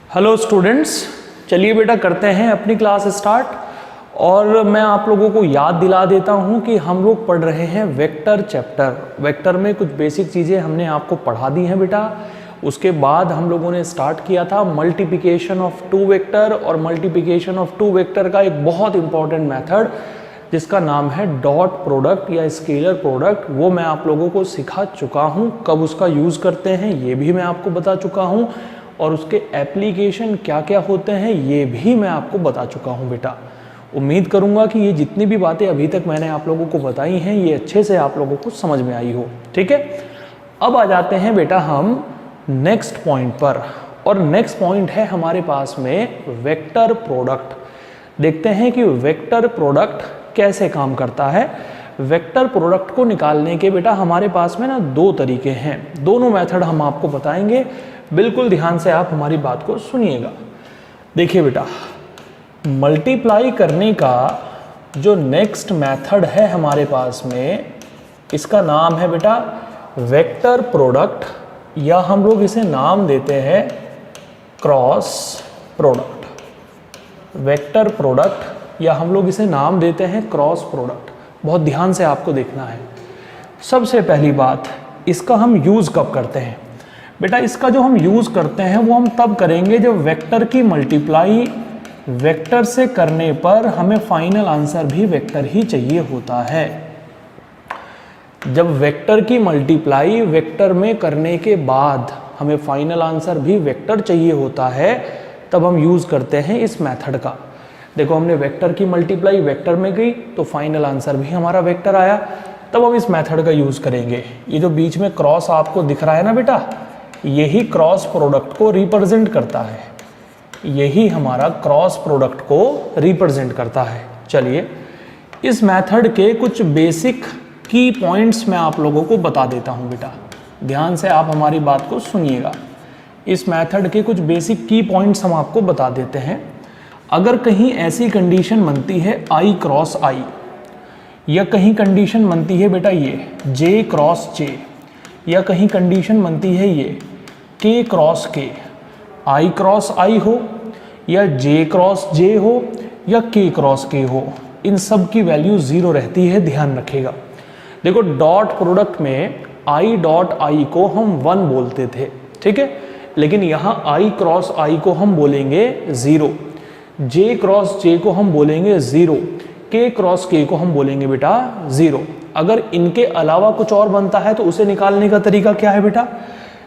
Hello students, चलिए बेटा करते हैं अपनी क्लास स्टार्ट। और मैं आप लोगों को याद दिला देता हूं कि हम लोग पढ़ रहे हैं वेक्टर चैप्टर। वेक्टर में कुछ बेसिक चीज़ें हमने आपको पढ़ा दी हैं बेटा। उसके बाद हम लोगों ने स्टार्ट किया था मल्टीप्लिकेशन ऑफ टू वेक्टर, और मल्टीप्लिकेशन ऑफ टू वेक्टर का एक बहुत इंपॉर्टेंट मेथड जिसका नाम है डॉट प्रोडक्ट या स्केलर प्रोडक्ट, वो मैं आप लोगों को सिखा चुका हूँ। कब उसका यूज़ करते हैं ये भी मैं आपको बता चुका हूँ, और उसके एप्लीकेशन क्या क्या होते हैं ये भी मैं आपको बता चुका हूँ बेटा। उम्मीद करूँगा कि ये जितनी भी बातें अभी तक मैंने आप लोगों को बताई हैं ये अच्छे से आप लोगों को समझ में आई हो। ठीक है, अब आ जाते हैं बेटा हम नेक्स्ट पॉइंट पर, और नेक्स्ट पॉइंट है हमारे पास में वेक्टर प्रोडक्ट। देखते हैं कि वेक्टर प्रोडक्ट कैसे काम करता है। वेक्टर प्रोडक्ट को निकालने के बेटा हमारे पास में ना दो तरीके हैं, दोनों मेथड हम आपको बताएंगे। बिल्कुल ध्यान से आप हमारी बात को सुनिएगा। देखिए बेटा, मल्टीप्लाई करने का जो नेक्स्ट मेथड है हमारे पास में, इसका नाम है बेटा वेक्टर प्रोडक्ट, या हम लोग इसे नाम देते हैं क्रॉस प्रोडक्ट। वेक्टर प्रोडक्ट या हम लोग इसे नाम देते हैं क्रॉस प्रोडक्ट। बहुत ध्यान से आपको देखना है। सबसे पहली बात, इसका हम यूज़ कब करते हैं बेटा? इसका जो हम यूज़ करते हैं वो हम तब करेंगे जब वेक्टर की मल्टीप्लाई वेक्टर से करने पर हमें फाइनल आंसर भी वेक्टर ही चाहिए होता है। जब वेक्टर की मल्टीप्लाई वेक्टर में करने के बाद हमें फाइनल आंसर भी वेक्टर चाहिए होता है, तब हम यूज़ करते हैं इस मेथड का। देखो, हमने वेक्टर की मल्टीप्लाई वेक्टर में गई तो फाइनल आंसर भी हमारा वेक्टर आया, तब हम इस मेथड का यूज़ करेंगे। ये जो बीच में क्रॉस आपको दिख रहा है ना बेटा, यही क्रॉस प्रोडक्ट को रिप्रेजेंट करता है। यही हमारा क्रॉस प्रोडक्ट को रिप्रेजेंट करता है। चलिए, इस मेथड के कुछ बेसिक की पॉइंट्स मैं आप लोगों को बता देता हूं बेटा। ध्यान से आप हमारी बात को सुनिएगा। इस मेथड के कुछ बेसिक की पॉइंट्स हम आपको बता देते हैं। अगर कहीं ऐसी कंडीशन बनती है i क्रॉस i, या कहीं कंडीशन बनती है बेटा ये j क्रॉस j, या कहीं कंडीशन बनती है ये k cross k, i cross i हो या j क्रॉस j हो या k क्रॉस k हो, इन सब की वैल्यू 0 रहती है, ध्यान रखिएगा। देखो, डॉट प्रोडक्ट में i डॉट i को हम 1 बोलते थे, ठीक है, लेकिन यहाँ i क्रॉस i को हम बोलेंगे 0, j क्रॉस j को हम बोलेंगे 0, k क्रॉस k को हम बोलेंगे बेटा 0। अगर इनके अलावा कुछ और बनता है तो उसे निकालने का तरीका क्या है बेटा?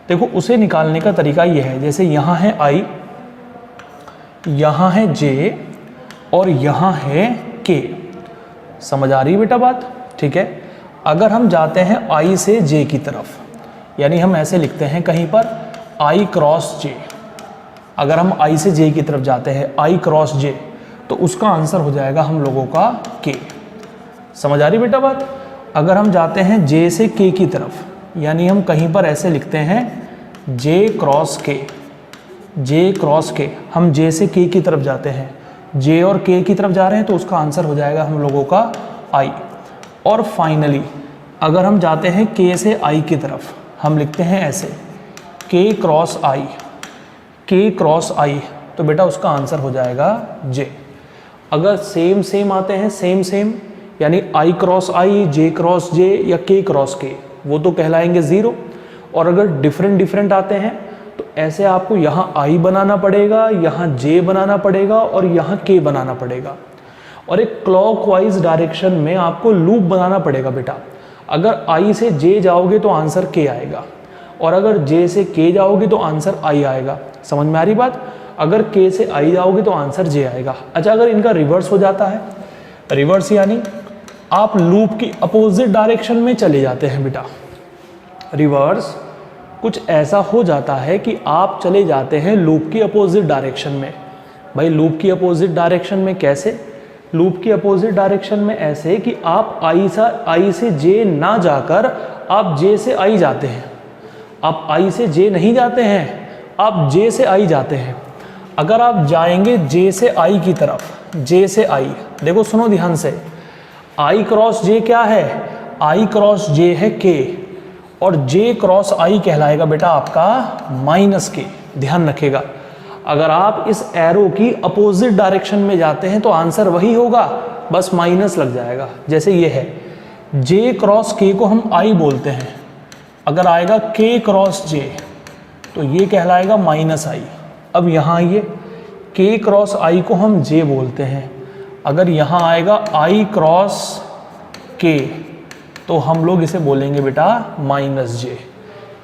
देखो, उसे निकालने का तरीका यह है, जैसे यहाँ है i, यहाँ है j और यहाँ है k। समझ आ रही है बेटा बात? ठीक है। अगर हम जाते हैं i से j की तरफ, यानी हम ऐसे लिखते हैं कहीं पर i क्रॉस j। अगर हम i से j की तरफ जाते हैं i क्रॉस j, तो उसका आंसर हो जाएगा हम लोगों का k। समझ आ रही बेटा बात? अगर हम जाते हैं j से k की तरफ, यानी हम कहीं पर ऐसे लिखते हैं j cross k, j cross k, हम j से k की तरफ जाते हैं, j और k की तरफ जा रहे हैं, तो उसका आंसर हो जाएगा हम लोगों का i। और फाइनली अगर हम जाते हैं k से i की तरफ, हम लिखते हैं ऐसे k cross i, k cross i, तो बेटा उसका आंसर हो जाएगा j। अगर सेम सेम आते हैं, सेम सेम, यानी i cross i, j cross j या k क्रॉस k, वो तो कहलाएंगे 0। और अगर डिफरेंट डिफरेंट आते हैं तो ऐसे आपको यहाँ i बनाना पड़ेगा, यहाँ j बनाना पड़ेगा और यहाँ k बनाना पड़ेगा, और एक क्लॉकवाइज डायरेक्शन में आपको लूप बनाना पड़ेगा बेटा। अगर i से j जाओगे तो आंसर k आएगा, और अगर j से k जाओगे तो आंसर i आएगा। समझ में आ रही बात? अगर k से i जाओगे तो आंसर j आएगा। अच्छा, अगर इनका रिवर्स हो जाता है, रिवर्स यानी आप लूप की अपोजिट डायरेक्शन में चले जाते हैं बेटा। रिवर्स कुछ ऐसा हो जाता है कि आप चले जाते हैं लूप की अपोजिट डायरेक्शन में। भाई, लूप की अपोजिट डायरेक्शन में कैसे? लूप की अपोजिट डायरेक्शन में ऐसे कि आप i से j ना जाकर आप j से i जाते हैं। आप i से j नहीं जाते हैं, आप j से i जाते हैं। अगर आप जाएंगे j से i की तरफ, j से i, देखो सुनो ध्यान से, i क्रॉस j क्या है? i क्रॉस j है k, और j क्रॉस i कहलाएगा बेटा आपका माइनस k। ध्यान रखिएगा, अगर आप इस एरो की अपोजिट डायरेक्शन में जाते हैं तो आंसर वही होगा, बस माइनस लग जाएगा। जैसे ये है j क्रॉस k को हम i बोलते हैं, अगर आएगा k क्रॉस j तो ये कहलाएगा माइनस i। अब यहाँ आइए, k क्रॉस i को हम j बोलते हैं, अगर यहाँ आएगा i क्रॉस k तो हम लोग इसे बोलेंगे बेटा माइनस j।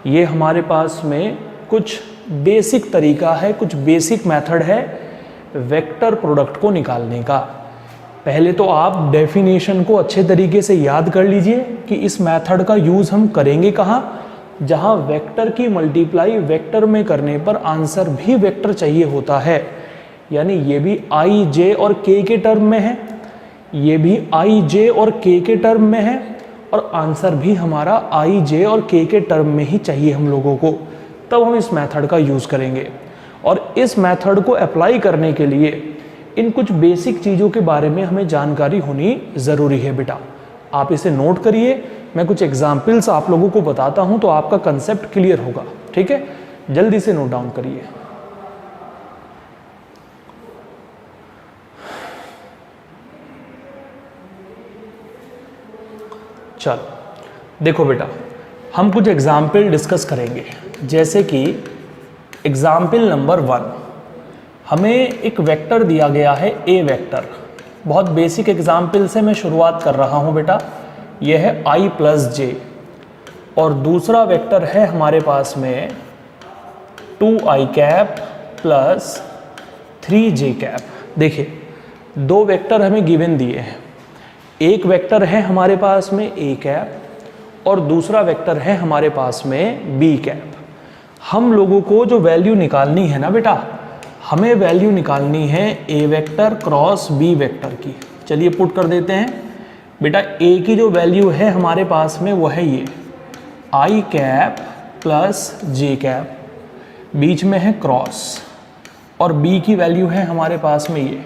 ये हमारे पास में कुछ बेसिक तरीका है, कुछ बेसिक मेथड है वेक्टर प्रोडक्ट को निकालने का। पहले तो आप डेफिनेशन को अच्छे तरीके से याद कर लीजिए कि इस मेथड का यूज़ हम करेंगे कहाँ, जहाँ वेक्टर की मल्टीप्लाई वेक्टर में करने पर आंसर भी वेक्टर चाहिए होता है। यानी ये भी i, j और k के टर्म में है, ये भी i, j और k के टर्म में है, और आंसर भी हमारा i, j और k के टर्म में ही चाहिए हम लोगों को। तब हम इस मेथड का यूज़ करेंगे। और इस मेथड को अप्लाई करने के लिए इन कुछ बेसिक चीज़ों के बारे में हमें जानकारी होनी ज़रूरी है बेटा। आप इसे नोट करिए, मैं कुछ एग्जाम्पल्स आप लोगों को बताता हूं तो आपका कंसेप्ट क्लियर होगा। ठीक है, जल्दी से नोट डाउन करिए। चलो देखो बेटा, हम कुछ एग्जाम्पल डिस्कस करेंगे। जैसे कि एग्जाम्पल नंबर 1, हमें एक वेक्टर दिया गया है ए वेक्टर। बहुत बेसिक एग्जाम्पल से मैं शुरुआत कर रहा हूँ बेटा। यह है i प्लस जे, और दूसरा वेक्टर है हमारे पास में 2i cap plus 3j cap. देखिए, दो वेक्टर हमें गिवन दिए हैं। एक वेक्टर है हमारे पास में a कैप और दूसरा वेक्टर है हमारे पास में b कैप। हम लोगों को जो वैल्यू निकालनी है ना बेटा, हमें वैल्यू निकालनी है a vector cross b vector की। चलिए पुट कर देते हैं बेटा। a की जो वैल्यू है हमारे पास में वो है ये i cap plus j cap, बीच में है क्रॉस, और b की वैल्यू है हमारे पास में ये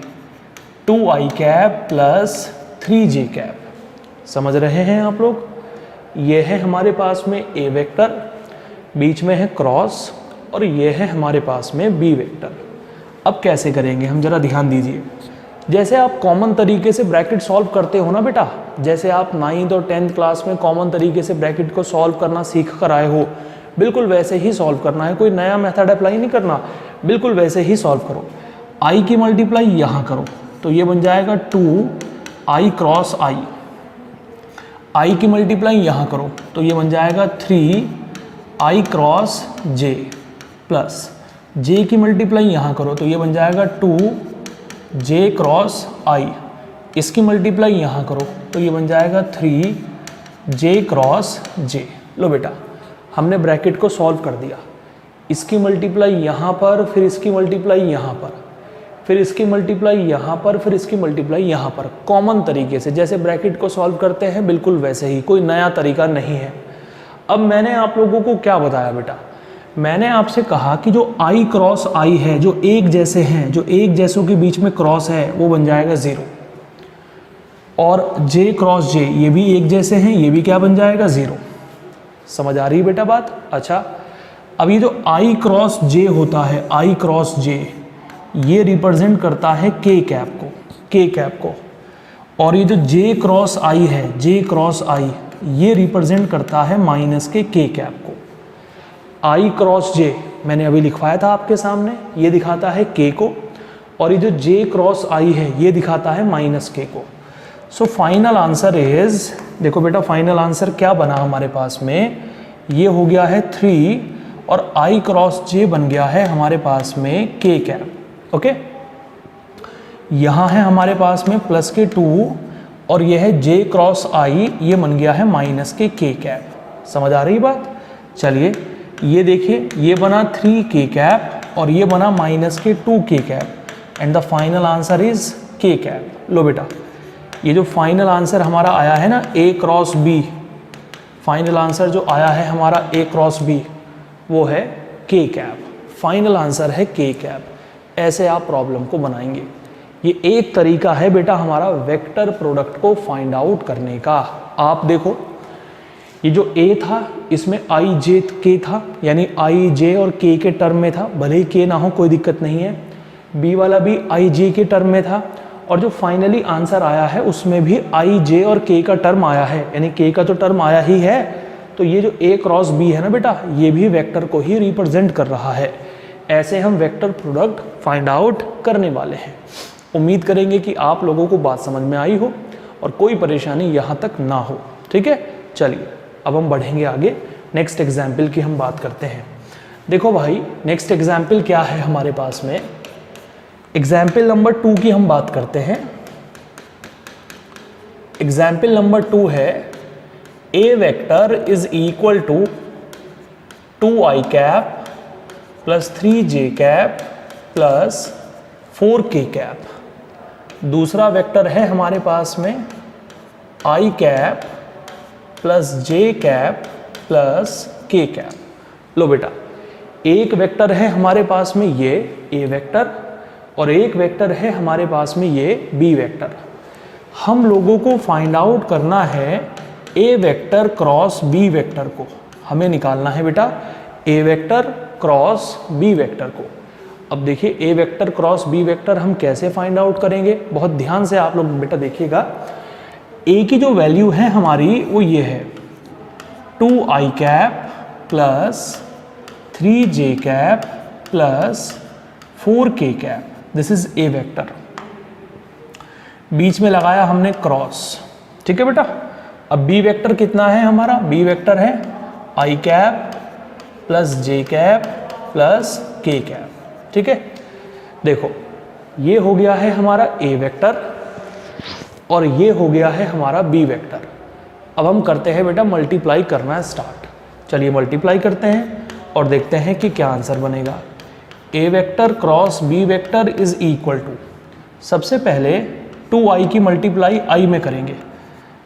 2i cap plus 3j cap. समझ रहे हैं आप लोग? ये है हमारे पास में a वेक्टर, बीच में है क्रॉस, और ये है हमारे पास में b वेक्टर। अब कैसे करेंगे हम जरा ध्यान दीजिए। जैसे आप कॉमन तरीके से ब्रैकेट सॉल्व करते हो ना बेटा, जैसे आप 9th और 10th क्लास में कॉमन तरीके से ब्रैकेट को सॉल्व करना सीख कर आए हो, बिल्कुल वैसे ही सॉल्व करना है। कोई नया मेथड अप्लाई नहीं करना, बिल्कुल वैसे ही सॉल्व करो। i की मल्टीप्लाई यहाँ करो तो ये बन जाएगा 2i क्रॉस i। i की मल्टीप्लाई यहाँ करो तो ये बन जाएगा 3i cross j, plus j की मल्टीप्लाई यहाँ करो तो ये बन जाएगा 2j क्रॉस i। इसकी मल्टीप्लाई यहाँ करो तो ये बन जाएगा 3j क्रॉस j। लो बेटा, हमने ब्रैकेट को सॉल्व कर दिया। इसकी मल्टीप्लाई यहाँ पर, फिर इसकी मल्टीप्लाई यहाँ पर, फिर इसकी मल्टीप्लाई यहाँ पर, फिर इसकी मल्टीप्लाई यहाँ पर, कॉमन तरीके से जैसे ब्रैकेट को सॉल्व करते हैं बिल्कुल वैसे ही, कोई नया तरीका नहीं है। अब मैंने आप लोगों को क्या बताया बेटा, मैंने आपसे कहा कि जो i क्रॉस i है, जो एक जैसे हैं, जो एक जैसों के बीच में क्रॉस है, वो बन जाएगा 0, और j क्रॉस j ये भी एक जैसे हैं, ये भी क्या बन जाएगा 0। समझ आ रही है बेटा बात? अच्छा, अब ये जो i क्रॉस j होता है, i क्रॉस j ये रिप्रेजेंट करता है k कैप को, और ये जो j क्रॉस i है, j क्रॉस i ये रिप्रेजेंट करता है माइनस के k कैप को। i क्रॉस j मैंने अभी लिखवाया था आपके सामने, ये दिखाता है k को, और ये जो j क्रॉस i है ये दिखाता है माइनस k को। सो फाइनल आंसर इज, देखो बेटा फाइनल आंसर क्या बना हमारे पास में, ये हो गया है 3 और i क्रॉस j बन गया है हमारे पास में k कैप। ओके, यहाँ है हमारे पास में प्लस के 2 और ये है j क्रॉस i, ये बन गया है माइनस के k कैप। समझ आ रही बात? चलिए ये देखिए, ये बना 3k कैप और ये बना माइनस के 2k cap, and the final answer is k cap. लो बेटा, ये जो फाइनल आंसर हमारा आया है ना a cross b, final answer जो आया है हमारा a क्रॉस b वो है k कैप। फाइनल आंसर है k कैप। ऐसे आप प्रॉब्लम को बनाएंगे। ये एक तरीका है बेटा हमारा वेक्टर प्रोडक्ट को फाइंड आउट करने का। आप देखो, ये जो a था इसमें i j k था, यानी i j और k के टर्म में था, भले ही k ना हो कोई दिक्कत नहीं है। b वाला भी i j के टर्म में था, और जो फाइनली आंसर आया है उसमें भी i j और k का टर्म आया है, यानी k का तो टर्म आया ही है। तो ये जो a क्रॉस b है ना बेटा, ये भी वेक्टर को ही रिप्रेजेंट कर रहा है। ऐसे हम वेक्टर प्रोडक्ट फाइंड आउट करने वाले हैं। उम्मीद करेंगे कि आप लोगों को बात समझ में आई हो और कोई परेशानी यहाँ तक ना हो। ठीक है, चलिए अब हम बढ़ेंगे आगे, नेक्स्ट एग्जाम्पल की हम बात करते हैं। देखो भाई, नेक्स्ट एग्जाम्पल क्या है हमारे पास में, एग्जाम्पल नंबर 2 की हम बात करते हैं। एग्जाम्पल नंबर 2 है a vector is equal to 2i cap plus 3j cap plus 4k cap. दूसरा वेक्टर है हमारे पास में i cap plus j cap plus k cap. लो बेटा, एक वेक्टर है हमारे पास में ये a वेक्टर, और एक वेक्टर है हमारे पास में ये b वेक्टर। हम लोगों को फाइंड आउट करना है a vector cross b vector को, हमें निकालना है बेटा a vector cross b vector को। अब देखिए a vector cross b vector हम कैसे फाइंड आउट करेंगे, बहुत ध्यान से आप लोग बेटा देखिएगा। a की जो वैल्यू है हमारी वो ये है 2i cap plus 3j cap plus 4k cap, this is a vector. बीच में लगाया हमने क्रॉस, ठीक है बेटा। अब b वेक्टर कितना है हमारा, b वेक्टर है i cap plus j cap plus k cap, ठीक है। देखो ये हो गया है हमारा a वेक्टर और ये हो गया है हमारा b वेक्टर। अब हम करते हैं बेटा मल्टीप्लाई करना स्टार्ट। चलिए मल्टीप्लाई करते हैं और देखते हैं कि क्या आंसर बनेगा। a vector cross b vector is equal to, सबसे पहले 2i की मल्टीप्लाई i में करेंगे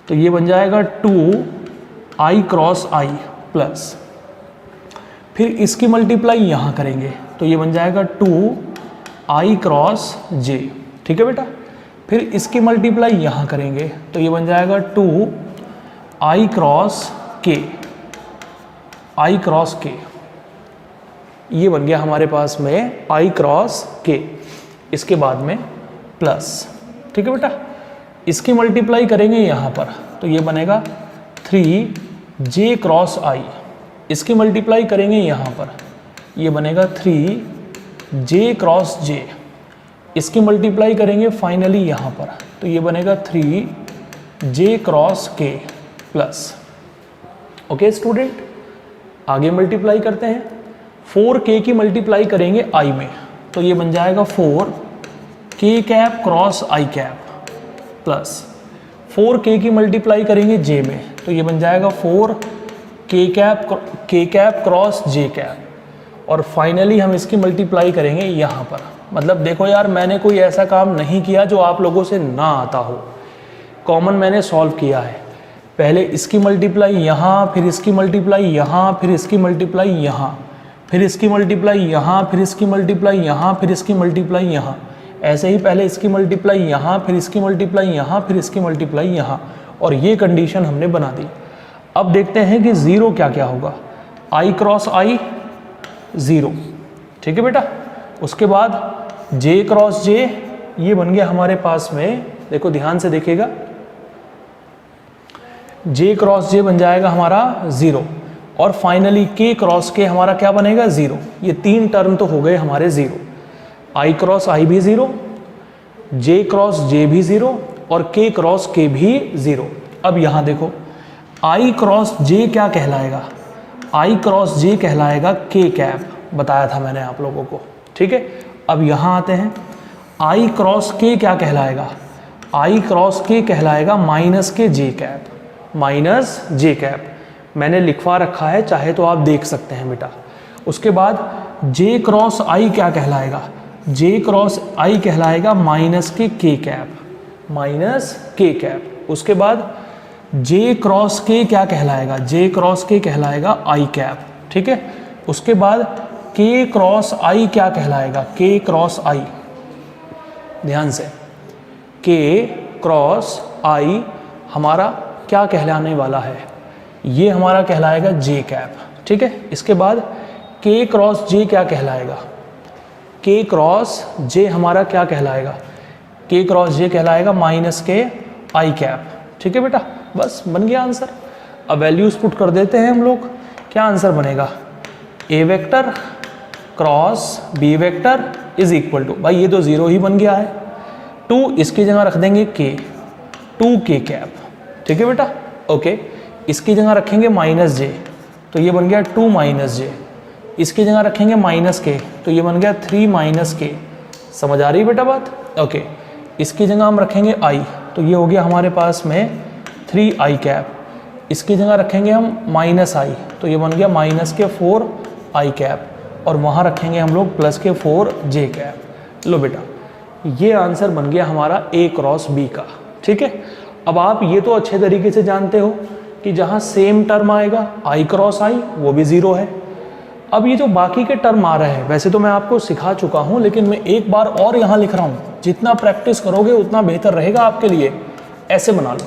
तो ये बन जाएगा 2i क्रॉस i प्लस, फिर इसकी मल्टीप्लाई यहाँ करेंगे तो ये बन जाएगा 2i क्रॉस j, ठीक है बेटा। फिर इसकी मल्टीप्लाई यहाँ करेंगे तो ये बन जाएगा 2i cross k, i cross k, ये बन गया हमारे पास में i क्रॉस k। इसके बाद में प्लस, ठीक है बेटा। इसकी मल्टीप्लाई करेंगे यहाँ पर तो ये बनेगा 3j क्रॉस i, इसकी मल्टीप्लाई करेंगे यहाँ पर ये बनेगा 3j क्रॉस j, इसकी मल्टीप्लाई करेंगे फाइनली यहाँ पर तो ये बनेगा 3j cross k plus. Okay student, आगे मल्टीप्लाई करते हैं। 4k की मल्टीप्लाई करेंगे i में तो ये बन जाएगा 4k cap cross i cap plus 4k की मल्टीप्लाई करेंगे j में तो ये बन जाएगा 4k cap cross j cap, और फाइनली हम इसकी मल्टीप्लाई करेंगे यहाँ पर। मतलब देखो यार, मैंने कोई ऐसा काम नहीं किया जो आप लोगों से ना आता हो, कॉमन मैंने सॉल्व किया है। पहले इसकी मल्टीप्लाई यहाँ, फिर इसकी मल्टीप्लाई यहाँ, फिर इसकी मल्टीप्लाई यहाँ, फिर इसकी मल्टीप्लाई यहाँ, फिर इसकी मल्टीप्लाई यहाँ, फिर इसकी मल्टीप्लाई यहाँ, ऐसे ही पहले इसकी मल्टीप्लाई यहाँ, फिर इसकी मल्टीप्लाई यहाँ, फिर इसकी मल्टीप्लाई यहाँ, और ये कंडीशन हमने बना दी। अब देखते हैं कि ज़ीरो क्या क्या होगा। i क्रॉस i ज़ीरो, ठीक है बेटा। उसके बाद j क्रॉस j, ये बन गया हमारे पास में, देखो ध्यान से देखिएगा, j क्रॉस j बन जाएगा हमारा ज़ीरो, और फाइनली k क्रॉस k हमारा क्या बनेगा, ज़ीरो। ये तीन टर्म तो हो गए हमारे ज़ीरो। i क्रॉस i भी ज़ीरो, j क्रॉस j भी ज़ीरो, और k क्रॉस k भी ज़ीरो। अब यहाँ देखो i क्रॉस j क्या कहलाएगा, i क्रॉस j कहलाएगा k कैप, बताया था मैंने आप लोगों को, ठीक है। अब यहाँ आते हैं, i क्रॉस k क्या कहलाएगा, i क्रॉस k कहलाएगा माइनस के j cap, minus j cap मैंने लिखवा रखा है, चाहे तो आप देख सकते हैं बेटा। उसके बाद j क्रॉस i क्या कहलाएगा, j क्रॉस i कहलाएगा माइनस के k cap, minus k cap. उसके बाद j क्रॉस k क्या कहलाएगा, j क्रॉस k कहलाएगा i कैप, ठीक है। उसके बाद k क्रॉस i क्या कहलाएगा, k क्रॉस i, ध्यान से, k क्रॉस i हमारा क्या कहलाने वाला है, ये हमारा कहलाएगा जे कैप, ठीक है। इसके बाद के क्रॉस जे क्या कहलाएगा, के क्रॉस जे हमारा क्या कहलाएगा, के क्रॉस जे कहलाएगा माइनस के आई कैप, ठीक है बेटा। बस बन गया आंसर। अब वैल्यूज पुट कर देते हैं हम लोग, क्या आंसर बनेगा, A vector cross B vector is equal to, भाई ये तो 0 ही बन गया है, 2 इसकी जगह रख देंगे के, 2 के कैप, ठीक है बेटा, ओके। इसकी जगह रखेंगे माइनस जे, तो ये बन गया 2 माइनस जे। इसकी जगह रखेंगे माइनस के, तो ये बन गया 3 माइनस के। समझ आ रही है बेटा बात, ओके। इसकी जगह हम रखेंगे आई, तो ये हो गया हमारे पास में 3 आई कैप। इसकी जगह रखेंगे हम माइनस आई, तो ये बन गया माइनस के 4 आई कैप, और वहाँ रखेंगे हम लोग प्लस के 4 जे कैप। लो बेटा, ये आंसर बन गया हमारा ए क्रॉस बी का, ठीक है। अब आप ये तो अच्छे तरीके से जानते हो कि जहाँ सेम टर्म आएगा आई क्रॉस आई वो भी 0 है। अब ये जो बाकी के टर्म आ रहे हैं, वैसे तो मैं आपको सिखा चुका हूँ, लेकिन मैं एक बार और यहाँ लिख रहा हूँ, जितना प्रैक्टिस करोगे उतना बेहतर रहेगा आपके लिए। ऐसे बना लो,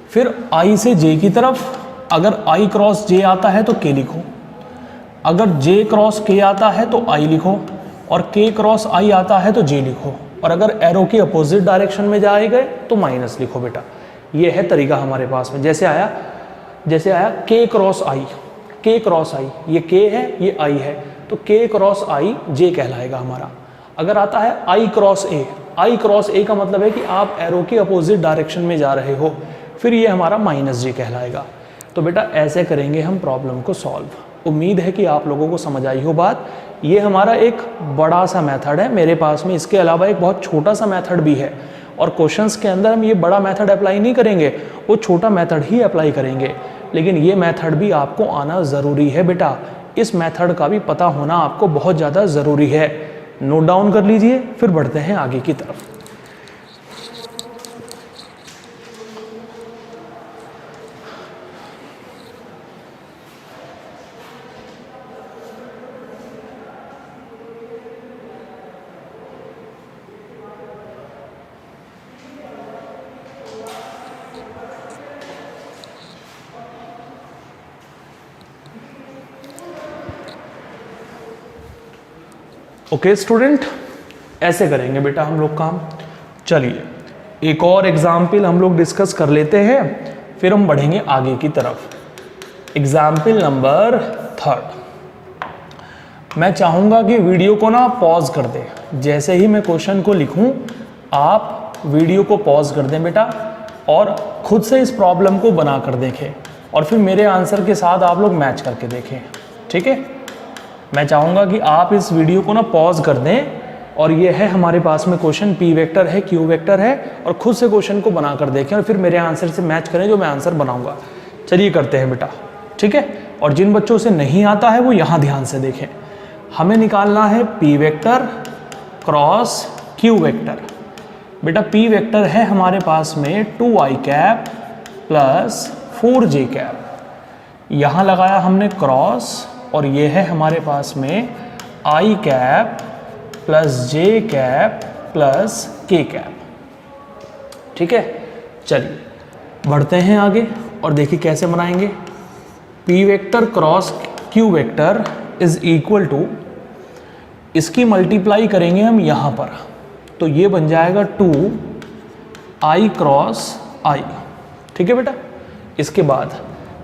फिर आई से जे की तरफ अगर आई क्रॉस जे आता है तो के लिखो, अगर जे क्रॉस के आता है तो आई लिखो, और के क्रॉस आई आता है तो जे लिखो, और अगर एरो की अपोजिट डायरेक्शन में जाए गए तो माइनस लिखो बेटा। ये है तरीका हमारे पास में। जैसे आया के क्रॉस आई, के क्रॉस आई, ये के है ये आई है, तो के क्रॉस आई जे कहलाएगा हमारा। अगर आता है आई क्रॉस ए, आई क्रॉस ए का मतलब है कि आप एरो की अपोजिट डायरेक्शन में जा रहे हो, फिर ये हमारा माइनस जे कहलाएगा। तो बेटा ऐसे करेंगे हम प्रॉब्लम को सॉल्व। उम्मीद है कि आप लोगों को समझ आई हो बात। ये हमारा एक बड़ा सा मेथड है मेरे पास में, इसके अलावा एक बहुत छोटा सा मेथड भी है, और क्वेश्चंस के अंदर हम ये बड़ा मेथड अप्लाई नहीं करेंगे, वो छोटा मेथड ही अप्लाई करेंगे। लेकिन ये मेथड भी आपको आना ज़रूरी है बेटा, इस मेथड का भी पता होना आपको बहुत ज़्यादा ज़रूरी है। नोट डाउन कर लीजिए, फिर बढ़ते हैं आगे की तरफ। ओके स्टूडेंट, ऐसे करेंगे बेटा हम लोग काम। चलिए एक और एग्जाम्पल हम लोग डिस्कस कर लेते हैं, फिर हम बढ़ेंगे आगे की तरफ। Example number 3। मैं चाहूँगा कि वीडियो को ना पॉज कर दें, जैसे ही मैं क्वेश्चन को लिखूं आप वीडियो को पॉज कर दें बेटा, और खुद से इस प्रॉब्लम को बना कर देखें, और फिर मेरे आंसर के साथ आप लोग मैच करके देखें, ठीक है। मैं चाहूँगा कि आप इस वीडियो को ना पॉज कर दें, और ये है हमारे पास में क्वेश्चन, पी वेक्टर है क्यू वेक्टर है, और खुद से क्वेश्चन को बना कर देखें, और फिर मेरे आंसर से मैच करें जो मैं आंसर बनाऊंगा। चलिए करते हैं बेटा, ठीक है। और जिन बच्चों से नहीं आता है वो यहाँ ध्यान से देखें। हमें निकालना है P vector cross Q vector. बेटा पी वेक्टर है हमारे पास में 2i cap plus 4j cap, यहाँ लगाया हमने क्रॉस, और ये है हमारे पास में आई कैप प्लस जे कैप प्लस के कैप, ठीक है। चलिए बढ़ते हैं आगे और देखिए कैसे बनाएंगे। P vector cross Q vector is equal to, इसकी मल्टीप्लाई करेंगे हम यहाँ पर, तो ये बन जाएगा 2i क्रॉस आई, ठीक है बेटा। इसके बाद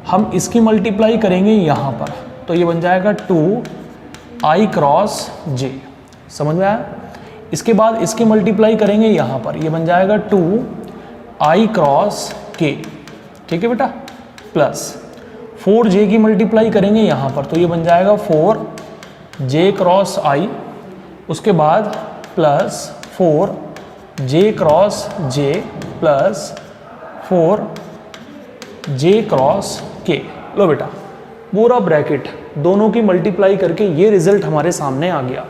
हम इसकी मल्टीप्लाई करेंगे यहाँ पर, तो ये बन जाएगा 2i क्रॉस जे, समझ में आया। इसके बाद इसकी मल्टीप्लाई करेंगे यहाँ पर, ये बन जाएगा 2i क्रॉस के, ठीक है बेटा, प्लस 4j की मल्टीप्लाई करेंगे यहाँ पर, तो ये बन जाएगा 4j क्रॉस आई, उसके बाद प्लस 4j क्रॉस जे प्लस 4j क्रॉस के। लो बेटा पूरा ब्रैकेट दोनों की मल्टीप्लाई करके ये रिजल्ट हमारे सामने आ गया।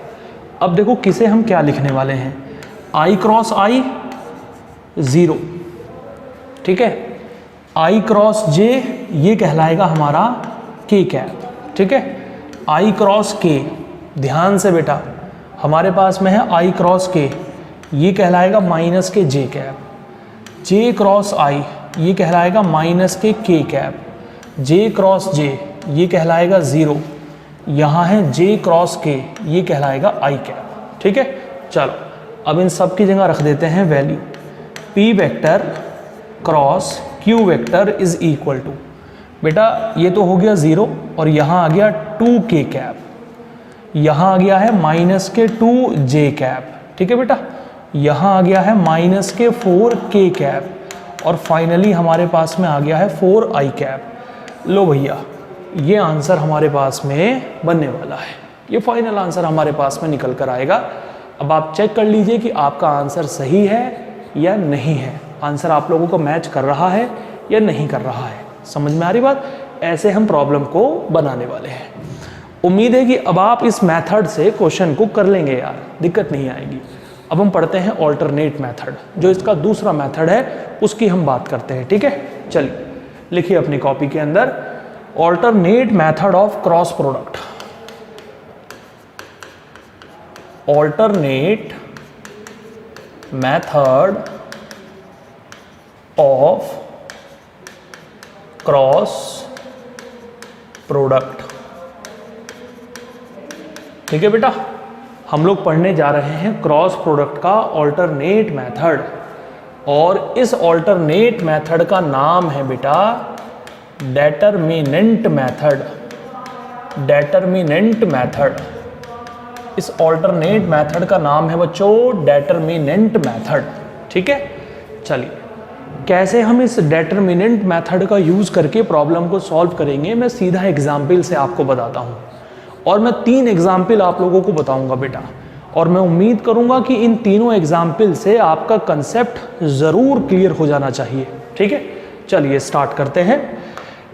अब देखो किसे हम क्या लिखने वाले हैं, आई क्रॉस आई 0, ठीक है। आई क्रॉस जे ये कहलाएगा हमारा के कैप, ठीक है। आई क्रॉस के, ध्यान से बेटा हमारे पास में है आई क्रॉस के, ये कहलाएगा माइनस के जे कैप। जे क्रॉस आई ये कहलाएगा माइनस के के कैप, जे क्रॉस जे ये कहलाएगा 0, यहाँ है जे क्रॉस के ये कहलाएगा आई कैप। ठीक है, चलो अब इन सब की जगह रख देते हैं value. P vector cross Q vector is equal to, बेटा ये तो हो गया 0 और यहाँ आ गया 2 के कैप, यहाँ आ गया है माइनस के 2 जे कैप। ठीक है बेटा, यहाँ आ गया है माइनस के 4 के कैप और फाइनली हमारे पास में आ गया है 4 आई कैप। लो भैया, ये आंसर हमारे पास में बनने वाला है, ये फाइनल आंसर हमारे पास में निकल कर आएगा। अब आप चेक कर लीजिए कि आपका आंसर सही है या नहीं है, आंसर आप लोगों को मैच कर रहा है या नहीं कर रहा है। समझ में आ रही बात? ऐसे हम प्रॉब्लम को बनाने वाले हैं। उम्मीद है कि अब आप इस मेथड से क्वेश्चन को कर लेंगे यार, दिक्कत नहीं आएगी। अब हम पढ़ते हैं ऑल्टरनेट मेथड, जो इसका दूसरा मेथड है उसकी हम बात करते हैं। ठीक है, चलिए लिखिए अपनी कॉपी के अंदर, alternate method of cross product. Alternate method of cross product. ठीक है बेटा, हम लोग पढ़ने जा रहे हैं क्रॉस प्रोडक्ट का ऑल्टरनेट मेथड, और इस ऑल्टरनेट मेथड का नाम है बेटा डेटरमिनेंट मेथड। डेटरमिनेंट मेथड, इस ऑल्टरनेट मेथड का नाम है बच्चों डेटरमिनेंट मेथड। ठीक है, चलिए कैसे हम इस डेटरमिनेंट मेथड का यूज़ करके प्रॉब्लम को सॉल्व करेंगे, मैं सीधा एग्जाम्पल से आपको बताता हूँ। और मैं 3 एग्जाम्पल आप लोगों को बताऊंगा बेटा, और मैं उम्मीद करूंगा कि इन तीनों एग्जाम्पल से आपका कंसेप्ट ज़रूर क्लियर हो जाना चाहिए। ठीक है, चलिए स्टार्ट करते हैं।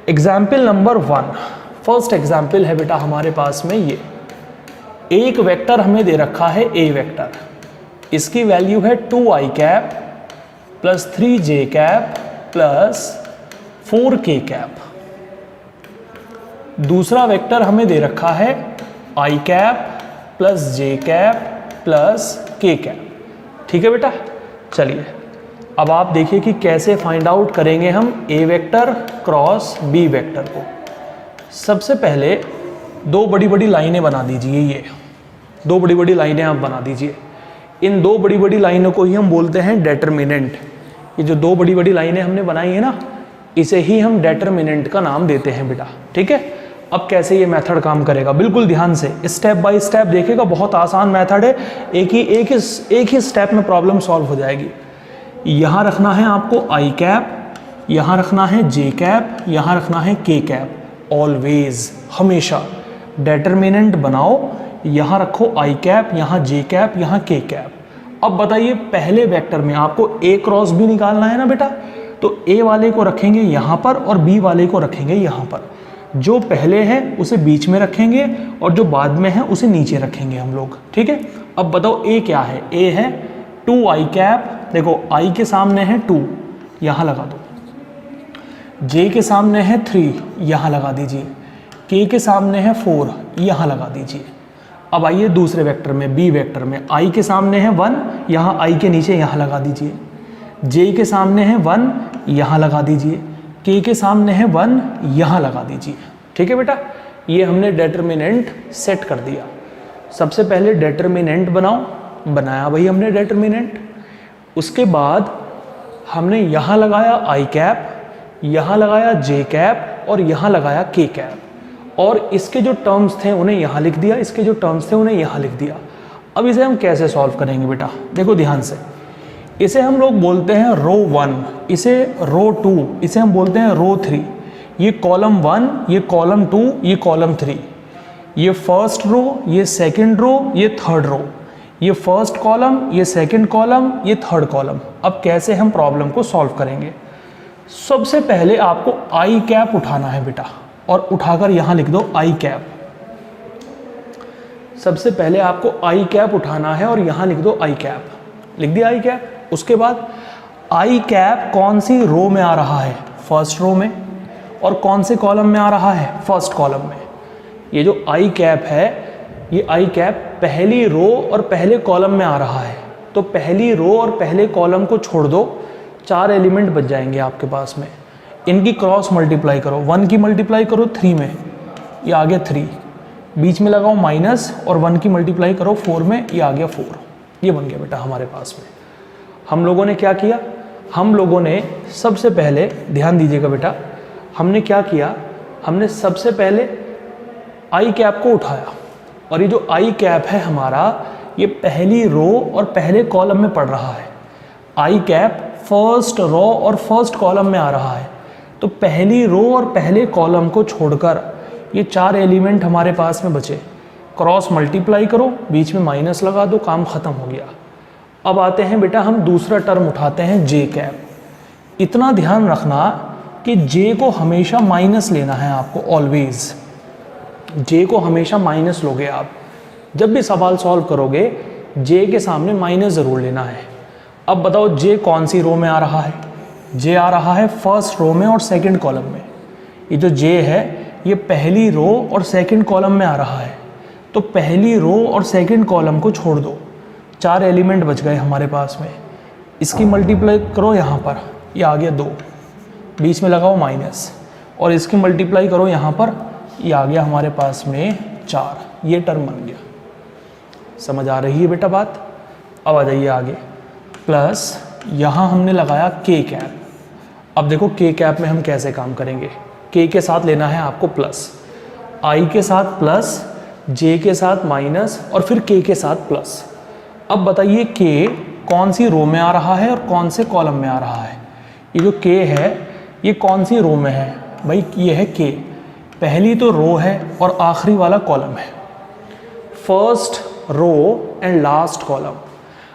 एग्जाम्पल नंबर 1, फर्स्ट एग्जाम्पल है बेटा हमारे पास में ये, एक वेक्टर हमें दे रखा है ए वेक्टर, इसकी वैल्यू है 2i cap plus 3j cap plus 4k cap. दूसरा वेक्टर हमें दे रखा है आई कैप प्लस जे कैप प्लस के कैप। ठीक है बेटा, चलिए अब आप देखिए कि कैसे फाइंड आउट करेंगे हम ए वेक्टर क्रॉस बी वेक्टर को। सबसे पहले 2 बड़ी बड़ी लाइनें बना दीजिए, ये 2 बड़ी बड़ी लाइनें आप बना दीजिए। इन 2 बड़ी बड़ी लाइनों को ही हम बोलते हैं डेटरमिनेंट। ये जो 2 बड़ी बड़ी लाइनें हमने बनाई है ना, इसे ही हम डेटरमिनेंट का नाम देते हैं बेटा। ठीक है, अब कैसे ये मेथड काम करेगा, बिल्कुल ध्यान से स्टेप बाय स्टेप देखिएगा, बहुत आसान मेथड है, एक ही स्टेप में प्रॉब्लम सॉल्व हो जाएगी। यहाँ रखना है आपको आई कैप, यहाँ रखना है जे कैप, यहाँ रखना है के कैप। ऑलवेज, हमेशा डेटरमिनेंट बनाओ, यहाँ रखो आई कैप, यहाँ जे कैप, यहाँ के कैप। अब बताइए पहले वेक्टर में आपको ए क्रॉस बी निकालना है ना बेटा, तो ए वाले को रखेंगे यहाँ पर और बी वाले को रखेंगे यहाँ पर। जो पहले है उसे बीच में रखेंगे और जो बाद में है उसे नीचे रखेंगे हम लोग। ठीक है, अब बताओ ए क्या है, ए है 2i कैप, देखो i के सामने है 2, यहाँ लगा दो, j के सामने है 3, यहाँ लगा दीजिए, k के सामने है 4, यहाँ लगा दीजिए। अब आइए दूसरे वेक्टर में, बी वेक्टर में, i के सामने है 1, यहाँ i के नीचे यहाँ लगा दीजिए, j के सामने है 1, यहाँ लगा दीजिए, k के सामने है 1, यहाँ लगा दीजिए। ठीक है बेटा, ये हमने डेटरमिनेंट सेट कर दिया। सबसे पहले डेटरमिनेंट बनाओ, बनाया भाई हमने डेटरमिनेंट। उसके बाद हमने यहाँ लगाया आई कैप, यहाँ लगाया जे कैप और यहाँ लगाया के कैप, और इसके जो टर्म्स थे उन्हें यहाँ लिख दिया, इसके जो टर्म्स थे उन्हें यहाँ लिख दिया। अब इसे हम कैसे सॉल्व करेंगे बेटा, देखो ध्यान से, इसे हम लोग बोलते हैं रो 1, इसे रो 2, इसे हम बोलते हैं रो 3। ये कॉलम 1, ये कॉलम 2, ये कॉलम 3, ये फर्स्ट रो, ये सेकंड रो, ये थर्ड रो, ये फर्स्ट कॉलम, ये सेकंड कॉलम, ये थर्ड कॉलम। अब कैसे हम प्रॉब्लम को सॉल्व करेंगे, सबसे पहले आपको आई कैप उठाना है बेटा, और उठाकर यहाँ लिख दो आई कैप। सबसे पहले आपको आई कैप उठाना है और यहाँ लिख दो आई कैप, लिख दिया आई कैप। उसके बाद आई कैप कौन सी रो में आ रहा है, फर्स्ट रो में, और कौन से कॉलम में आ रहा है, फर्स्ट कॉलम में। ये जो आई कैप है, ये आई कैप पहली रो और पहले कॉलम में आ रहा है, तो पहली रो और पहले कॉलम को छोड़ दो, 4 एलिमेंट बच जाएंगे आपके पास में। इनकी क्रॉस मल्टीप्लाई करो, 1 की मल्टीप्लाई करो 3 में, ये आ गया 3, बीच में लगाओ माइनस और 1 की मल्टीप्लाई करो 4 में, ये आ गया 4। ये बन गया बेटा हमारे पास में। हम लोगों ने क्या किया, हम लोगों ने सबसे पहले ध्यान दीजिएगा बेटा, हमने क्या किया, हमने सबसे पहले आई कैप को उठाया और ये जो आई कैप है हमारा, ये पहली रो और पहले कॉलम में पड़ रहा है। आई कैप फर्स्ट रो और फर्स्ट कॉलम में आ रहा है, तो पहली रो और पहले कॉलम को छोड़कर ये 4 एलिमेंट हमारे पास में बचे। क्रॉस मल्टीप्लाई करो, बीच में माइनस लगा दो, काम ख़त्म हो गया। अब आते हैं बेटा हम दूसरा टर्म उठाते हैं जे कैप। इतना ध्यान रखना कि जे को हमेशा माइनस लेना है आपको, ऑलवेज जे को हमेशा माइनस लोगे आप। जब भी सवाल सॉल्व करोगे जे के सामने माइनस ज़रूर लेना है। अब बताओ जे कौन सी रो में आ रहा है, जे आ रहा है फर्स्ट रो में और सेकंड कॉलम में। ये जो जे है ये पहली रो और सेकंड कॉलम में आ रहा है, तो पहली रो और सेकंड कॉलम को छोड़ दो, 4 एलिमेंट बच गए हमारे पास में। इसकी मल्टीप्लाई करो यहाँ पर, ये आ गया 2, बीच में लगाओ माइनस, और इसकी मल्टीप्लाई करो यहाँ पर, ये आ गया हमारे पास में 4। ये टर्म बन गया। समझ आ रही है बेटा बात? अब आ जाइए आगे। प्लस यहाँ हमने लगाया के कैप। अब देखो के कैप में हम कैसे काम करेंगे। के साथ लेना है आपको प्लस, आई के साथ प्लस, जे के साथ माइनस और फिर के साथ प्लस। अब बताइए के कौन सी रो में आ रहा है और कौन से कॉलम में आ रहा है। ये जो के है ये कौन सी रो में है भाई, ये है के, पहली तो रो है और आखिरी वाला कॉलम है। First row and last column.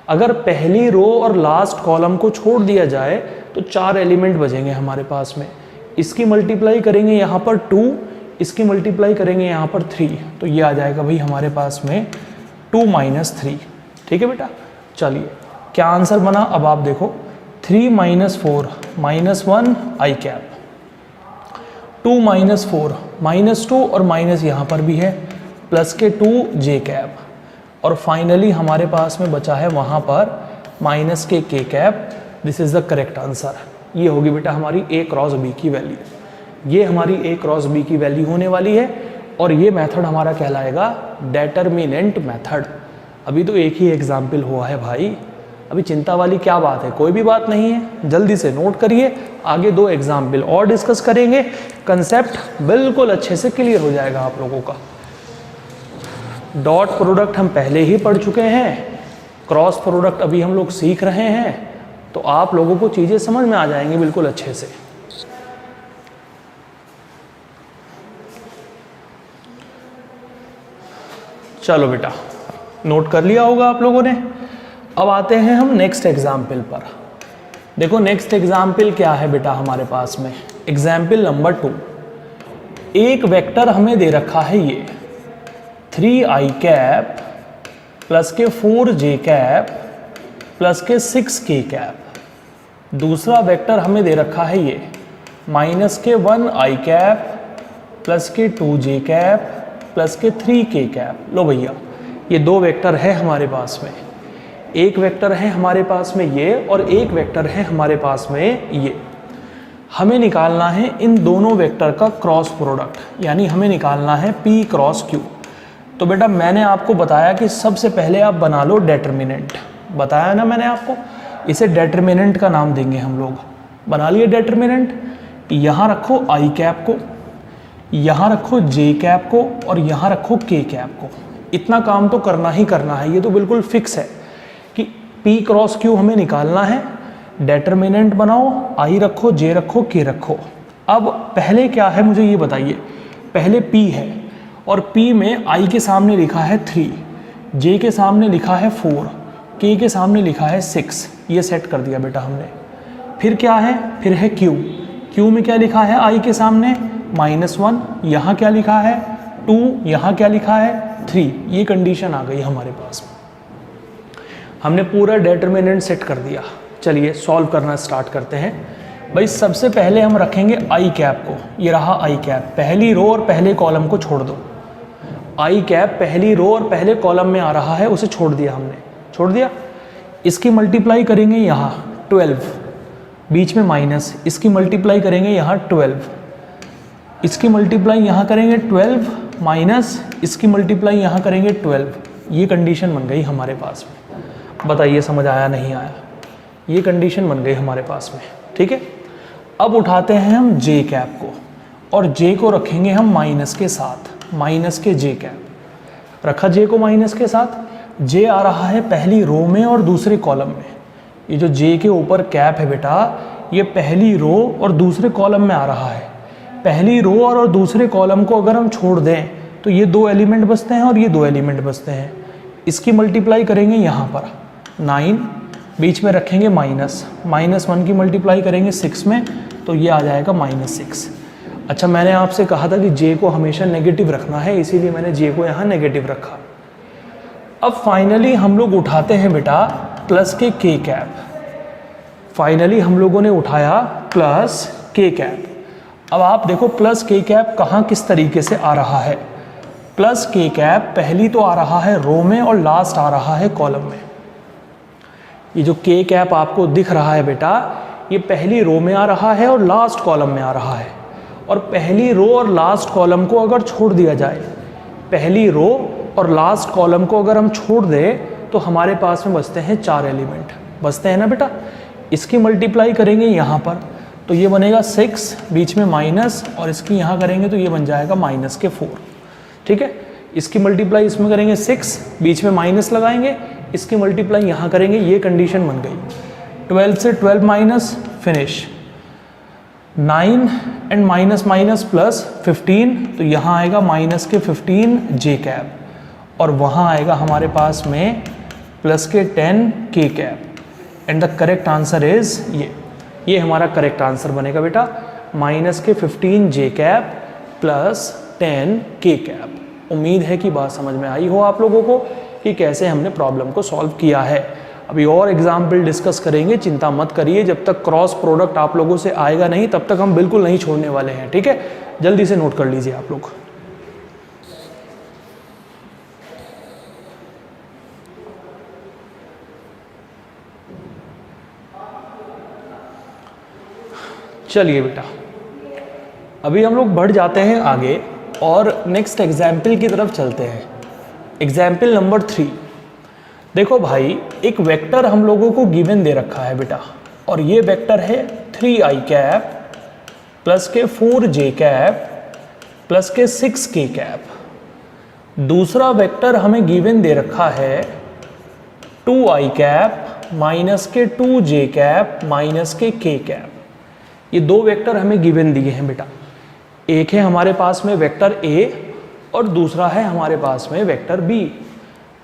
अगर पहली रो और लास्ट कॉलम को छोड़ दिया जाए तो 4 एलिमेंट बचेंगे हमारे पास में। इसकी मल्टीप्लाई करेंगे यहाँ पर 2, इसकी मल्टीप्लाई करेंगे यहाँ पर 3, तो ये आ जाएगा भाई हमारे पास में 2 - 3। ठीक है बेटा, चलिए क्या आंसर बना अब आप देखो। 3 - 4 -1 आई कैप, 2 - 4 -2 और माइनस यहाँ पर भी है, प्लस के 2 जे कैप, और फाइनली हमारे पास में बचा है वहाँ पर माइनस के cap. This is the correct answer. ये होगी बेटा हमारी A क्रॉस B की वैल्यू। ये हमारी A क्रॉस B की वैल्यू होने वाली है, और ये मेथड हमारा कहलाएगा डेटर्मिनेंट मेथड। अभी तो एक ही एग्जाम्पल हुआ है भाई, अभी चिंता वाली क्या बात है, कोई भी बात नहीं है। जल्दी से नोट करिए, आगे 2 एग्जाम्पल और डिस्कस करेंगे, कंसेप्ट बिल्कुल अच्छे से क्लियर हो जाएगा आप लोगों का। डॉट प्रोडक्ट हम पहले ही पढ़ चुके हैं, क्रॉस प्रोडक्ट अभी हम लोग सीख रहे हैं, तो आप लोगों को चीज़ें समझ में आ जाएंगी बिल्कुल अच्छे से। चलो बेटा, नोट कर लिया होगा आप लोगों ने। अब आते हैं हम नेक्स्ट एग्जाम्पल पर। देखो नेक्स्ट एग्जाम्पल क्या है बेटा हमारे पास में, एग्जाम्पल नंबर 2। एक वेक्टर हमें दे रखा है ये 3i कैप प्लस के 4j कैप प्लस के 6k कैप। दूसरा वेक्टर हमें दे रखा है ये माइनस के 1i कैप प्लस के 2j कैप प्लस के 3k कैप। लो भैया, ये 2 वेक्टर है हमारे पास में। एक वेक्टर है हमारे पास में ये, और एक वेक्टर है हमारे पास में ये। हमें निकालना है इन दोनों वेक्टर का क्रॉस प्रोडक्ट, यानी हमें निकालना है P क्रॉस Q। तो बेटा मैंने आपको बताया कि सबसे पहले आप बना लो डेटर्मिनेंट, बताया ना मैंने आपको, इसे डेटर्मिनेंट का नाम देंगे हम लोग। बना लिए डेटर्मिनेंट, यहाँ रखो आई कैप को, यहाँ रखो जे कैप को, और यहाँ रखो के कैप को। इतना काम तो करना ही करना है, ये तो बिल्कुल फिक्स है कि P क्रॉस Q हमें निकालना है। डेटर्मिनेंट बनाओ, आई रखो, जे रखो, के रखो। अब पहले क्या है मुझे ये बताइए। पहले P है, और P में I के सामने लिखा है 3, J के सामने लिखा है 4, K के सामने लिखा है 6। ये सेट कर दिया बेटा हमने। फिर क्या है, फिर है Q। Q में क्या लिखा है I के सामने -1, यहाँ क्या लिखा है 2, यहाँ क्या लिखा है 3। ये कंडीशन आ गई हमारे पास। हमने पूरा डेटर्मिनेंट सेट कर दिया। चलिए सॉल्व करना स्टार्ट करते हैं। भाई सबसे पहले हम रखेंगे आई कैप को, ये रहा आई कैप, पहली रो और पहले कॉलम को छोड़ दो। आई कैप पहली रो और पहले कॉलम में आ रहा है, उसे छोड़ दिया हमने, छोड़ दिया। इसकी मल्टीप्लाई करेंगे यहाँ 12, बीच में माइनस, इसकी मल्टीप्लाई करेंगे यहाँ 12, इसकी मल्टीप्लाई यहाँ करेंगे 12 माइनस इसकी मल्टीप्लाई यहाँ करेंगे 12। ये कंडीशन बन गई हमारे पास में। बताइए समझ आया नहीं आया? ये कंडीशन बन गई हमारे पास में, ठीक है। अब उठाते हैं हम जे कैप को, और जे को रखेंगे हम माइनस के साथ, माइनस के जे कैप। रखा जे को माइनस के साथ, जे आ रहा है पहली रो में और दूसरे कॉलम में। ये जो जे के ऊपर कैप है बेटा, ये पहली रो और दूसरे कॉलम में आ रहा है। पहली रो और दूसरे कॉलम को अगर हम छोड़ दें तो ये 2 एलिमेंट बचते हैं और ये 2 एलिमेंट बचते हैं। इसकी मल्टीप्लाई करेंगे यहाँ पर 9, बीच में रखेंगे माइनस, -1 की मल्टीप्लाई करेंगे 6 में, तो ये आ जाएगा -6। अच्छा, मैंने आपसे कहा था कि जे को हमेशा नेगेटिव रखना है, इसीलिए मैंने जे को यहाँ नेगेटिव रखा। अब फाइनली हम लोग उठाते हैं बेटा प्लस के कैप। फाइनली हम लोगों ने उठाया प्लस के कैप। अब आप देखो प्लस के कैप कहाँ किस तरीके से आ रहा है। प्लस के कैप पहली तो आ रहा है रो में और लास्ट आ रहा है कॉलम में। ये जो के कैप आपको दिख रहा है बेटा, ये पहली रो में आ रहा है और लास्ट कॉलम में आ रहा है। और पहली रो और लास्ट कॉलम को अगर छोड़ दिया जाए, पहली रो और लास्ट कॉलम को अगर हम छोड़ दें तो हमारे पास में बचते हैं 4 एलिमेंट, बचते हैं ना बेटा। इसकी मल्टीप्लाई करेंगे यहाँ पर तो ये बनेगा 6, बीच में माइनस, और इसकी यहाँ करेंगे तो ये बन जाएगा -4, ठीक है। इसकी मल्टीप्लाई इसमें करेंगे 6, बीच में माइनस लगाएंगे, इसकी मल्टीप्लाई यहाँ करेंगे, ये कंडीशन बन गई। 12 से 12 minus, finish. 9 and minus minus plus 15, तो यहाँ आएगा -15 जे कैप, और वहाँ आएगा हमारे पास में +10 के cap. And the correct answer is ये हमारा करेक्ट आंसर बनेगा बेटा, -15 जे कैप +10 के कैप। उम्मीद है कि बात समझ में आई हो आप लोगों को कि कैसे हमने प्रॉब्लम को सॉल्व किया है। अभी और एग्जाम्पल डिस्कस करेंगे, चिंता मत करिए। जब तक क्रॉस प्रोडक्ट आप लोगों से आएगा नहीं तब तक हम बिल्कुल नहीं छोड़ने वाले हैं, ठीक है। जल्दी से नोट कर लीजिए आप लोग। चलिए बेटा, अभी हम लोग बढ़ जाते हैं आगे और नेक्स्ट एग्जाम्पल की तरफ चलते हैं। Example number 3। देखो भाई, एक वेक्टर हम लोगों को गिवन दे रखा है बेटा, और ये वेक्टर है 3i कैप प्लस के 4j कैप प्लस के 6k कैप। दूसरा वेक्टर हमें गिवन दे रखा है 2i कैप माइनस के 2j कैप माइनस के k कैप। ये 2 वेक्टर हमें गिवन दिए हैं बेटा। एक है हमारे पास में वेक्टर a और दूसरा है हमारे पास में वेक्टर b।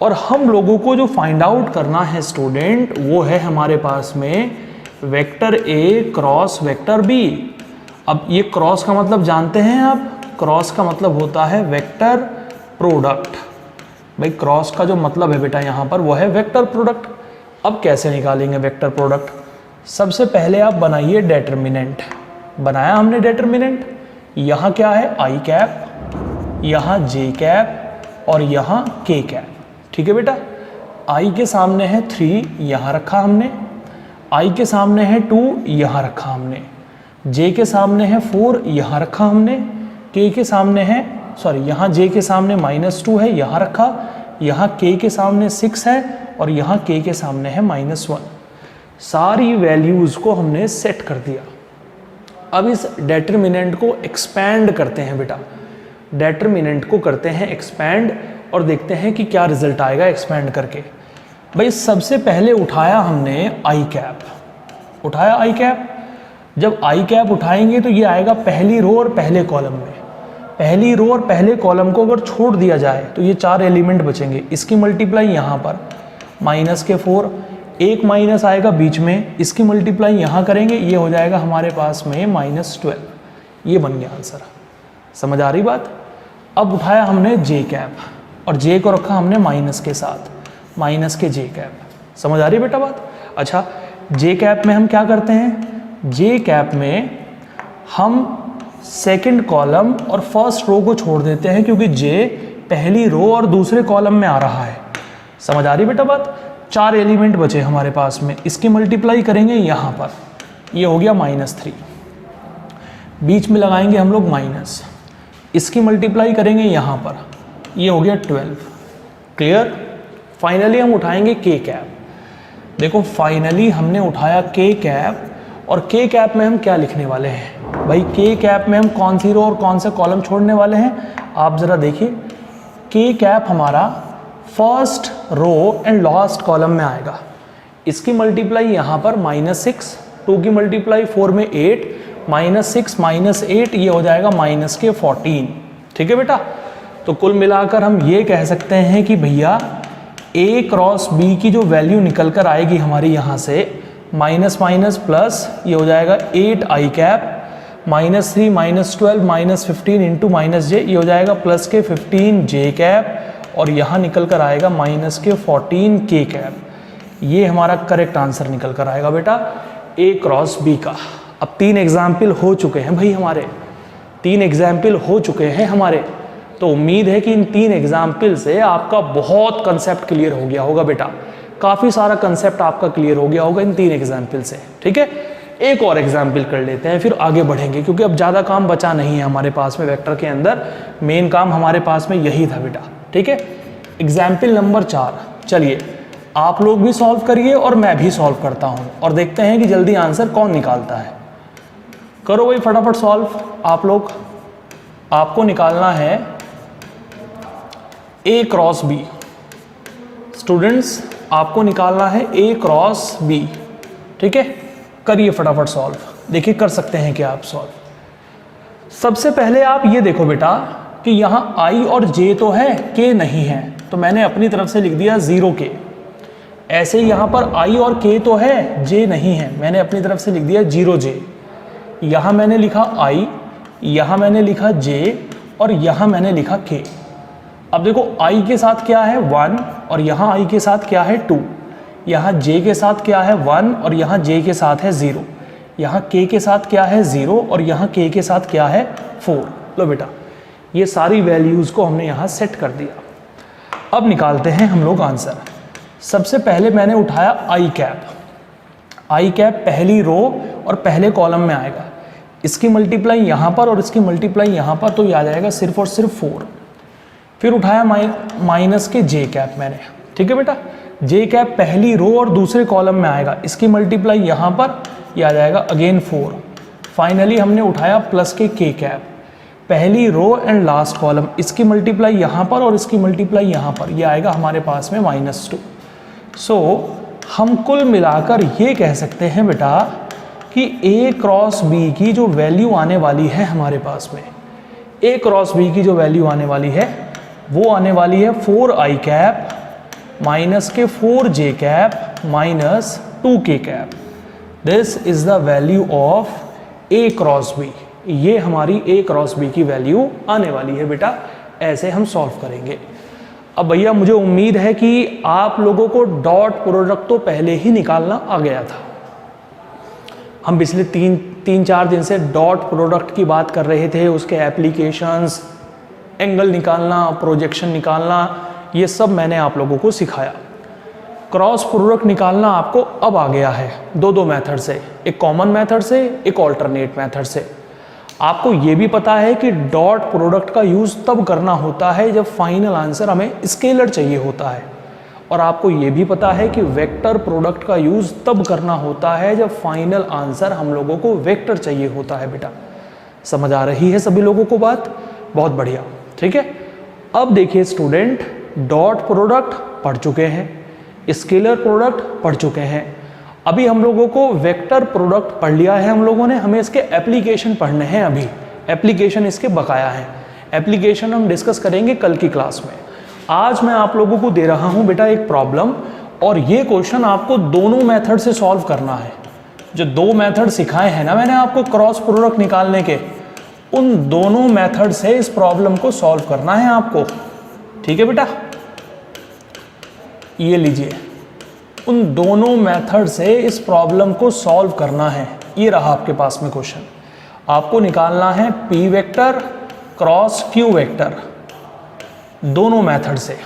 और हम लोगों को जो फाइंड आउट करना है स्टूडेंट, वो है हमारे पास में vector a cross vector b। अब ये क्रॉस का मतलब जानते हैं आप? क्रॉस का मतलब होता है वेक्टर प्रोडक्ट। भाई क्रॉस का जो मतलब है बेटा यहाँ पर वो है वेक्टर प्रोडक्ट। अब कैसे निकालेंगे वेक्टर प्रोडक्ट? सबसे पहले आप बनाइए डेटर्मिनेंट। बनाया हमने डेटर्मिनेंट। यहाँ क्या है? आई कैप, यहाँ जे कैप और यहाँ के कैप। ठीक है बेटा। आई के सामने है 3, यहाँ रखा हमने। आई के सामने है 2, यहाँ रखा हमने। जे के सामने है 4, यहाँ रखा हमने। के के सामने है, सॉरी, यहाँ जे के सामने -2 है, यहाँ रखा। यहाँ के के सामने 6 है और यहाँ के के सामने है -1। सारी वैल्यूज़ को हमने सेट कर दिया। अब इस डेटर्मिनेंट को एक्सपैंड करते हैं बेटा। डेटर्मिनेंट को करते हैं एक्सपैंड और देखते हैं कि क्या रिजल्ट आएगा एक्सपैंड करके। भाई सबसे पहले उठाया हमने आई कैप। उठाया आई कैप। जब आई कैप उठाएंगे तो ये आएगा पहली रो और पहले कॉलम में। पहली रो और पहले कॉलम को अगर छोड़ दिया जाए तो ये 4 एलिमेंट बचेंगे। इसकी मल्टीप्लाई यहाँ पर -4, एक माइनस आएगा बीच में, इसकी मल्टीप्लाई यहाँ करेंगे, ये हो जाएगा हमारे पास में -12। ये बन गया आंसर। समझ आ रही बात? अब उठाया हमने जे कैप और जे को रखा हमने माइनस के साथ, माइनस के जे कैप। समझ आ रही बेटा बात? अच्छा, जे कैप में हम क्या करते हैं? जे कैप में हम सेकंड कॉलम और फर्स्ट रो को छोड़ देते हैं क्योंकि जे पहली रो और दूसरे कॉलम में आ रहा है। समझ आ रही बेटा बात? 4 एलिमेंट बचे हमारे पास में। इसकी मल्टीप्लाई करेंगे यहाँ पर, ये हो गया -3, बीच में लगाएंगे हम लोग माइनस, इसकी मल्टीप्लाई करेंगे यहाँ पर, ये हो गया 12। क्लियर। फाइनली हम उठाएंगे के कैप। देखो फाइनली हमने उठाया के कैप, और के कैप में हम क्या लिखने वाले हैं भाई, के कैप में हम कौन सी रो और कौन सा कॉलम छोड़ने वाले हैं, आप ज़रा देखिए। के कैप हमारा first row and last column में आएगा, इसकी मल्टीप्लाई यहाँ पर -6, 2 की मल्टीप्लाई 4 में 8, -6 -8 ये हो जाएगा -14। ठीक है बेटा। तो कुल मिलाकर हम ये कह सकते हैं कि भैया A क्रॉस B की जो वैल्यू निकल कर आएगी हमारी यहाँ से, माइनस माइनस प्लस ये हो जाएगा 8i कैप, -3 -12 -15 इंटू -j ये हो जाएगा प्लस के 15j कैप, और यहाँ निकल कर आएगा -14k कैप। ये हमारा करेक्ट आंसर निकल कर आएगा बेटा A क्रॉस B का। अब 3 एग्जाम्पल हो चुके हैं भाई हमारे, 3 एग्जाम्पल हो चुके हैं हमारे। तो उम्मीद है कि इन 3 एग्जाम्पल से आपका बहुत कंसेप्ट क्लियर हो गया होगा बेटा, काफ़ी सारा कंसेप्ट आपका क्लियर हो गया होगा इन 3 एग्जाम्पल से। ठीक है, एक और एग्जाम्पल कर लेते हैं, फिर आगे बढ़ेंगे, क्योंकि अब ज़्यादा काम बचा नहीं है हमारे पास में वेक्टर के अंदर, मेन काम हमारे पास में यही था बेटा। ठीक है, एग्जाम्पल नंबर 4, चलिए आप लोग भी सॉल्व करिए और मैं भी सॉल्व करता हूँ, और देखते हैं कि जल्दी आंसर कौन निकालता है। करो भाई फटाफट सॉल्व आप लोग। आपको निकालना है A क्रॉस B। स्टूडेंट्स आपको निकालना है A क्रॉस B। ठीक है, करिए फटाफट सॉल्व, देखिए कर सकते हैं क्या आप सॉल्व। सबसे पहले आप ये देखो बेटा कि यहाँ I और J तो है, K नहीं है, तो मैंने अपनी तरफ से लिख दिया 0K। ऐसे ही यहाँ पर I और K तो है, J नहीं है, मैंने अपनी तरफ से लिख दिया 0J। यहाँ मैंने लिखा I, यहाँ मैंने लिखा J, और यहाँ मैंने लिखा K। अब देखो I के साथ क्या है 1, और यहाँ I के साथ क्या है 2, यहाँ J के साथ क्या है 1, और यहाँ J के साथ है 0, यहाँ K के साथ क्या है 0, और यहाँ K के साथ क्या है 4। लो बेटा ये सारी वैल्यूज़ को हमने यहाँ सेट कर दिया। अब निकालते हैं हम लोग आंसर। सबसे पहले मैंने उठाया I कैप। I कैप पहली रो और पहले कॉलम में आएगा, इसकी मल्टीप्लाई यहाँ पर और इसकी मल्टीप्लाई यहाँ पर, तो ये आ जाएगा सिर्फ और सिर्फ 4। फिर उठाया माइनस के J कैप मैंने। ठीक है बेटा, J कैप पहली रो और दूसरे कॉलम में आएगा, इसकी मल्टीप्लाई यहाँ पर, ये आ जाएगा अगेन 4। फाइनली हमने उठाया प्लस के K कैप, पहली रो एंड लास्ट कॉलम, इसकी मल्टीप्लाई यहाँ पर और इसकी मल्टीप्लाई यहाँ पर, ये आएगा हमारे पास में -2। सो हम कुल मिलाकर ये कह सकते हैं बेटा कि A क्रॉस B की जो वैल्यू आने वाली है हमारे पास में, A क्रॉस B की जो वैल्यू आने वाली है वो आने वाली है 4i कैप माइनस के 4j cap minus 2k cap. This is the value of A cross B। ये हमारी A क्रॉस B की वैल्यू आने वाली है बेटा, ऐसे हम सॉल्व करेंगे। अब भैया मुझे उम्मीद है कि आप लोगों को डॉट प्रोडक्ट तो पहले ही निकालना आ गया था। हम पिछले तीन चार दिन से डॉट प्रोडक्ट की बात कर रहे थे, उसके एप्लीकेशंस, एंगल निकालना, प्रोजेक्शन निकालना, ये सब मैंने आप लोगों को सिखाया। क्रॉस प्रोडक्ट निकालना आपको अब आ गया है दो मेथड से, एक कॉमन मेथड से, एक ऑल्टरनेट मेथड से। आपको ये भी पता है कि डॉट प्रोडक्ट का यूज़ तब करना होता है जब फाइनल आंसर हमें स्केलर चाहिए होता है, और आपको ये भी पता है कि वेक्टर प्रोडक्ट का यूज़ तब करना होता है जब फाइनल आंसर हम लोगों को वेक्टर चाहिए होता है बेटा। समझ आ रही है सभी लोगों को बात? बहुत बढ़िया। ठीक है, अब देखिए स्टूडेंट, डॉट प्रोडक्ट पढ़ चुके हैं, स्केलर प्रोडक्ट पढ़ चुके हैं, अभी हम लोगों को वेक्टर प्रोडक्ट पढ़ लिया है हम लोगों ने, हमें इसके एप्लीकेशन पढ़ने हैं। अभी एप्लीकेशन इसके बकाया हैं, एप्लीकेशन हम डिस्कस करेंगे कल की क्लास में। आज मैं आप लोगों को दे रहा हूं बेटा एक प्रॉब्लम, और ये क्वेश्चन आपको दोनों मेथड से सॉल्व करना है। जो 2 मेथड सिखाए हैं ना मैंने आपको क्रॉस प्रोडक्ट निकालने के, उन दोनों मेथड से इस प्रॉब्लम को सॉल्व करना है आपको। ठीक है बेटा, ये लीजिए, उन दोनों मेथड से इस प्रॉब्लम को सॉल्व करना है। ये रहा आपके पास में क्वेश्चन, आपको निकालना है P vector cross Q vector, दोनों मेथड से,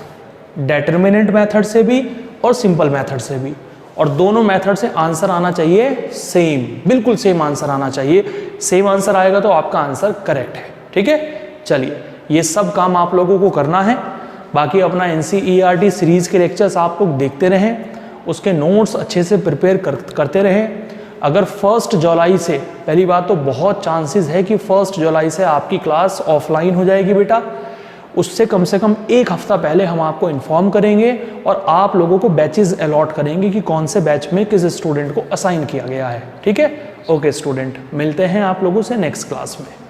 डेटर्मिनेंट मेथड से भी और सिंपल मेथड से भी। और दोनों मेथड से आंसर आना चाहिए सेम, बिल्कुल सेम आंसर आना चाहिए। सेम आंसर आएगा तो आपका आंसर करेक्ट है। ठीक है, चलिए ये सब काम आप लोगों को करना है। बाकी अपना NCERT सीरीज़ के लेक्चर्स आप लोग देखते रहें, उसके नोट्स अच्छे से प्रिपेयर करते रहें। अगर 1 जुलाई से, पहली बात तो बहुत चांसेस है कि 1 जुलाई से आपकी क्लास ऑफलाइन हो जाएगी बेटा। उससे कम से कम 1 हफ्ता पहले हम आपको इन्फॉर्म करेंगे और आप लोगों को बैचेस अलॉट करेंगे कि कौन से बैच में किस स्टूडेंट को असाइन किया गया है। ठीक है, ओके स्टूडेंट, मिलते हैं आप लोगों से नेक्स्ट क्लास में।